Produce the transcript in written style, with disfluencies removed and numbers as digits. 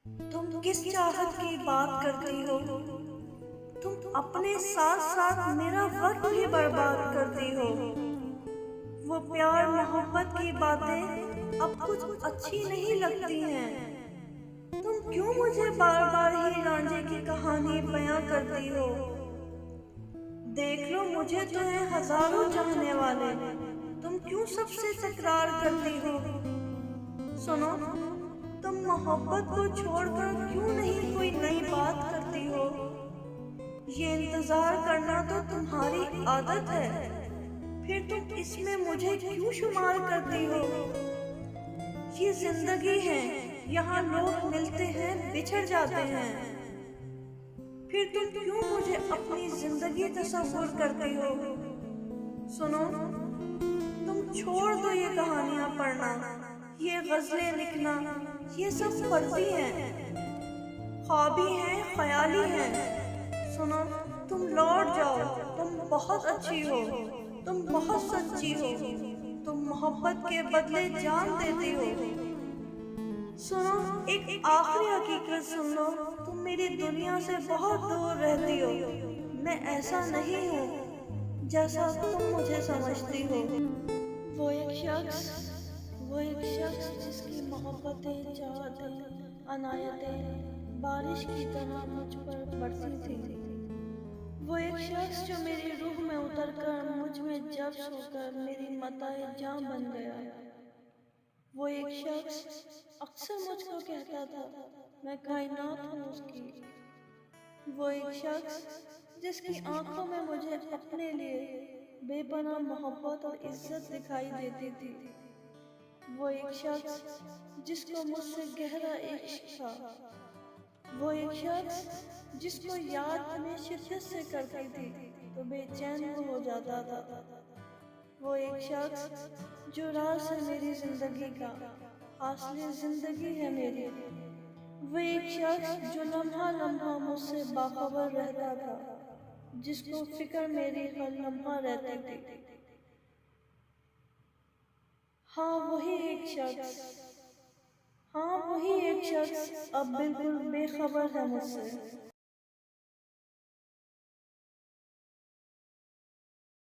تم کس چاہت کی بات کرتی ہو؟ تم اپنے ساتھ ساتھ میرا وقت بھی برباد کرتی ہو۔ وہ پیار محبت کی باتیں اب کچھ اچھی نہیں لگتی ہیں۔ تم کیوں مجھے بار بار ہی رانجھے کی کہانی بیاں کرتی ہو؟ دیکھ لو، مجھے تو ہیں ہزاروں چاہنے والے، تم کیوں سب سے تکرار کرتی ہو؟ سنو، تم محبت کو چھوڑ کر کیوں نہیں کوئی نئی بات کرتی ہو؟ یہ انتظار کرنا تو تمہاری عادت ہے، پھر تم اس میں مجھے کیوں شمار کرتی ہو؟ یہ زندگی ہے، یہاں لوگ ملتے ہیں بچھڑ جاتے ہیں، پھر تم کیوں مجھے اپنی زندگی تصور کرتی ہو؟ سنو، تم چھوڑ دو یہ کہانیاں پڑھنا، یہ غزلیں لکھنا، یہ سب فرضی ہیں، خوابی ہیں، خیالی ہیں۔ سنو، تم لوٹ جاؤ، تم بہت اچھی ہو، تم بہت سچی ہو، تم محبت کے بدلے جان دیتی ہو۔ سنو، ایک آخری حقیقت سن لو، تم میری دنیا سے بہت دور رہتی ہو، میں ایسا نہیں ہوں جیسا تم مجھے سمجھتی ہو۔ وہ ایک شخص جس کی محبتیں، چاہتیں، عنایتیں بارش کی طرح مجھ پر برسی تھی۔ وہ ایک شخص جو میری روح میں اتر کر مجھ میں جبس ہو کر میری متاع جاں بن گیا۔ وہ ایک شخص اکثر مجھ کو کہتا تھا میں کائنات ہوں اس کی۔ وہ ایک شخص جس کی آنکھوں میں مجھے اپنے لیے بے پناہ محبت اور عزت دکھائی دیتی تھی۔ وہ ایک شخص جس کو مجھ سے گہرا عشق تھا۔ وہ ایک شخص جس کو یاد میں شدت سے کرتی تھی تو بے چین ہو جاتا تھا۔ وہ ایک شخص جو راز ہے میری زندگی کا، حاصل زندگی ہے میری۔ وہ ایک شخص جو لمحہ لمحہ مجھ سے باخبر رہتا تھا، جس کو فکر میری ہر لمحہ رہتی تھی۔ ہاں وہی ایک شخص اب بالکل بے خبر ہے مجھ سے۔